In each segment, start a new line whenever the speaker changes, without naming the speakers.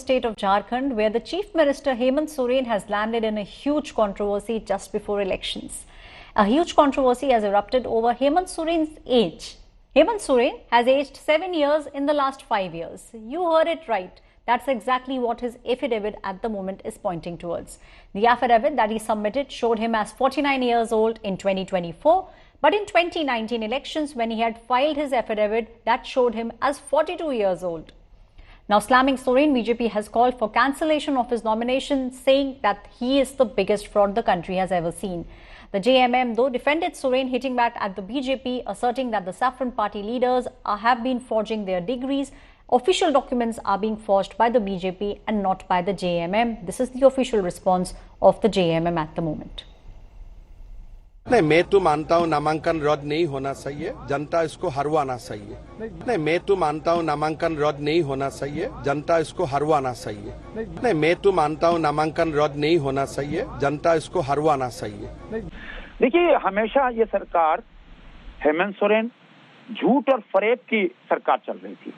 state of Jharkhand, where the Chief Minister Hemant Soren has landed in a huge controversy just before elections. A huge controversy has erupted over Hemant Soren's age. Hemant Soren has aged 7 years in the last 5 years. You heard it right. That's exactly what his affidavit at the moment is pointing towards. The affidavit that he submitted showed him as 49 years old in 2024, but in 2019 elections, when he had filed his affidavit, that showed him as 42 years old. Now, slamming Soren, BJP has called for cancellation of his nomination, saying that he is the biggest fraud the country has ever seen. The JMM, though, defended Soren, hitting back at the BJP, asserting that the Saffron Party leaders have been forging their degrees. Official documents are being forged by the BJP and not by the JMM. This is the official response of the JMM at the moment.
नहीं, मैं तो मानता हूँ नामांकन रद्द नहीं होना चाहिए, जनता इसको हरवाना चाहिए। नहीं, मैं तो मानता हूँ नामांकन रद्द नहीं होना चाहिए, जनता इसको हरवाना चाहिए। नहीं, मैं तो मानता हूँ नामांकन रद्द नहीं होना चाहिए, जनता इसको हरवाना चाहिए।
देखिए, हमेशा ये सरकार हेमंत सोरेन झूठ और फरेब की सरकार चल रही थी।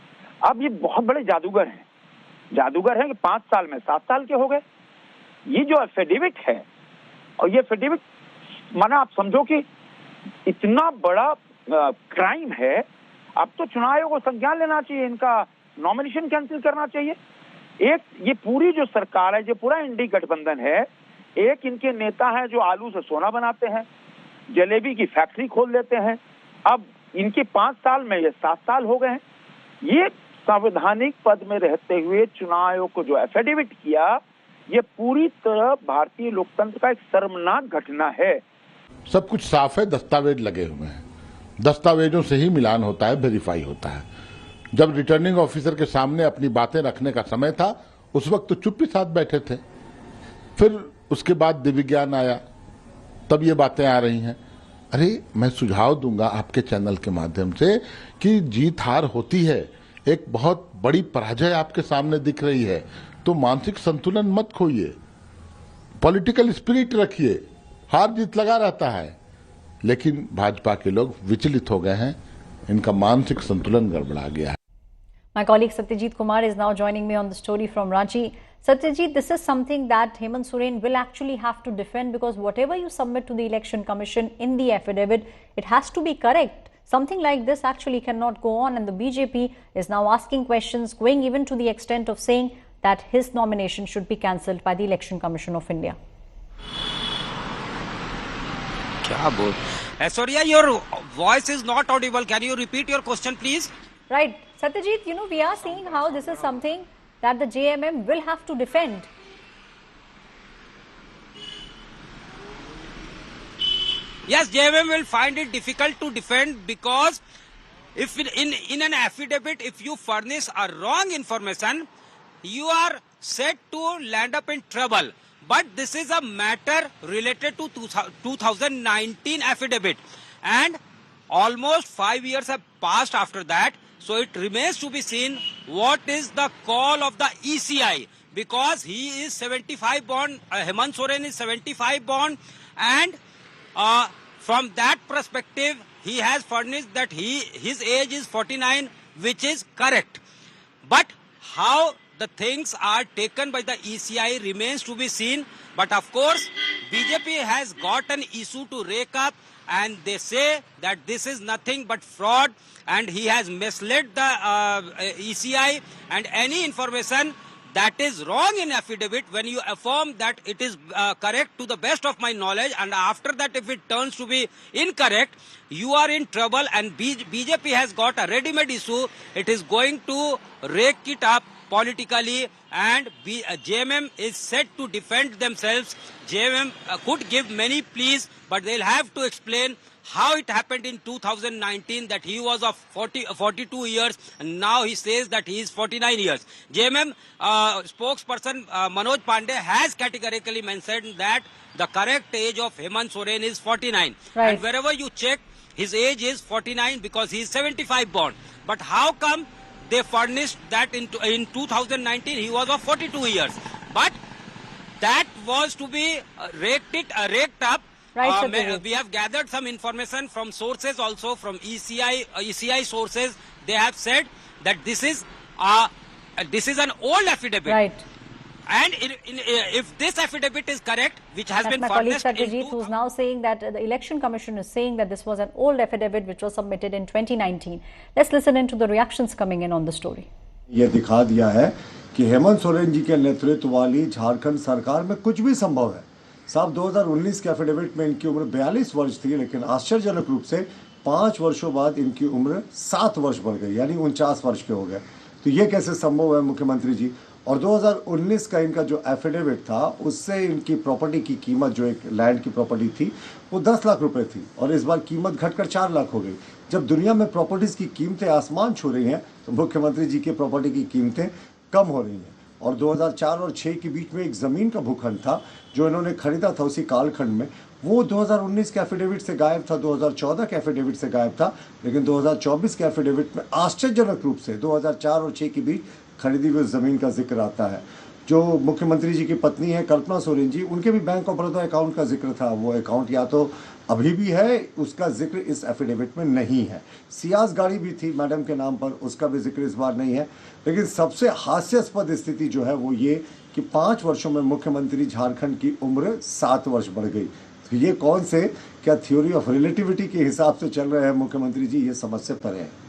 अब ये बहुत बड़े जादूगर हैं कि 5 साल में 7 साल के हो गए। ये जो एफिडेविट है, और ये एफिडेविट माना आप समझो कि इतना बड़ा क्राइम है, अब तो चुनाव आयोग को संज्ञान लेना चाहिए, इनका नॉमिनेशन कैंसिल करना चाहिए। एक ये पूरी जो सरकार है, जो पूरा इंडी गठबंधन है, एक इनके नेता हैं जो आलू से सोना बनाते हैं, जलेबी की फैक्ट्री खोल देते हैं। अब इनके 5 साल में ये 7 साल हो गए हैं। ये संवैधानिक पद में रहते हुए चुनाव आयोग को जो एफिडेविट किया, ये पूरी तरह भारतीय लोकतंत्र का एक शर्मनाक घटना है।
सब कुछ साफ है, दस्तावेज लगे हुए हैं, दस्तावेजों से ही मिलान होता है, वेरीफाई होता है। जब रिटर्निंग ऑफिसर के सामने अपनी बातें रखने का समय था, उस वक्त तो चुप ही साथ बैठे थे। फिर उसके बाद दिव्य ज्ञान आया, तब ये बातें आ रही हैं। अरे, मैं सुझाव दूंगा आपके चैनल के माध्यम से कि जीत हार होती है, एक बहुत बड़ी पराजय आपके सामने दिख रही है, तो मानसिक संतुलन मत खोइए, पॉलिटिकल स्पिरिट रखिए। हार जीत लगा रहता है, लेकिन भाजपा के लोग विचलित हो गए हैं, इनका मानसिक संतुलन गड़बड़ा गया है।
My colleague Satyajit Kumar is now joining me on the story from Ranchi. Satyajit, this is something that Hemant Soren will actually have to defend, because whatever you submit to the Election Commission in the affidavit, it has to be correct. Something like this actually cannot go on, and the BJP is now asking questions, going even to the extent of saying that his nomination should be cancelled by the Election Commission of India.
क्या बोल? Aishwarya, your voice is not audible. Can you repeat your question, please?
Right. Satyajit, we are seeing how this is something that the JMM will have to defend.
Yes, JMM will find it difficult to defend, because if in an affidavit, if you furnish a wrong information, you are set to land up in trouble. But this is a matter related to 2019 affidavit, and almost 5 years have passed after that. So it remains to be seen what is the call of the ECI, because he is 75 born, Hemant Soren is 75 born, and from that perspective, he has furnished that his age is 49, which is correct. But how the things are taken by the ECI remains to be seen. But of course, BJP has got an issue to rake up, and they say that this is nothing but fraud, and he has misled the ECI, and any information that is wrong in affidavit, when you affirm that it is correct to the best of my knowledge, and after that if it turns to be incorrect, you are in trouble. And BJP has got a ready-made issue. It is going to rake it up politically, and JMM is set to defend themselves. JMM could give many pleas, but they'll have to explain how it happened in 2019 that he was of 42 years, and now he says that he is 49 years. JMM spokesperson Manoj Pandey has categorically mentioned that the correct age of Hemant Soren is 49.
Right.
And wherever you check, his age is 49 because he is 75 born. But how come they furnished that in 2019 he was of 42 years? But that was to be raked up.
Right,
we have gathered some information from sources also, from ECI sources. They have said that this is this is an old affidavit.
Right.
And if this affidavit is correct, which has
That's
been
my colleague
furnished
Satyajit,
in
who's now saying that the Election Commission is saying that this was an old affidavit which was submitted in 2019. Let's listen into the reactions coming in on the story.
ये दिखा दिया है कि हेमंत सोरेन जी के नेतृत्व वाली झारखंड सरकार में कुछ भी संभव है। साहब 2019 के एफिडेविट में इनकी उम्र 42 वर्ष थी, लेकिन आश्चर्यजनक रूप से 5 वर्षों बाद इनकी उम्र 7 वर्ष बढ़ गई, यानी 49 वर्ष के हो गए। तो ये कैसे संभव है मुख्यमंत्री जी? और 2019 का इनका जो एफिडेविट था उससे इनकी प्रॉपर्टी की कीमत, जो एक लैंड की प्रॉपर्टी थी, वो 10 लाख रुपए थी और इस बार कीमत घटकर 4 लाख हो गई। जब दुनिया में प्रॉपर्टीज की कीमतें आसमान छू रही हैं तो मुख्यमंत्री जी की प्रॉपर्टी की कीमतें कम हो रही हैं। और 2004 और 6 के बीच में एक ज़मीन का भूखंड था जो इन्होंने खरीदा था उसी कालखंड में, वो 2019 के एफिडेविट से गायब था, 2014 के एफिडेविट से गायब था, लेकिन 2024 के एफिडेविट में आश्चर्यजनक रूप से 2004 और 6 के बीच खरीदी हुई ज़मीन का जिक्र आता है। जो मुख्यमंत्री जी की पत्नी है कल्पना सोरेन जी, उनके भी बैंक ऑफ बड़ौदा अकाउंट का जिक्र था। वो अकाउंट या तो अभी भी है, उसका जिक्र इस एफिडेविट में नहीं है। सियाज गाड़ी भी थी मैडम के नाम पर, उसका भी जिक्र इस बार नहीं है। लेकिन सबसे हास्यास्पद स्थिति जो है वो ये कि 5 वर्षों में मुख्यमंत्री झारखंड की उम्र 7 वर्ष बढ़ गई। तो ये कौन से क्या थ्योरी ऑफ रिलेटिविटी के हिसाब से चल रहे हैं मुख्यमंत्री जी, ये समझ से परे है।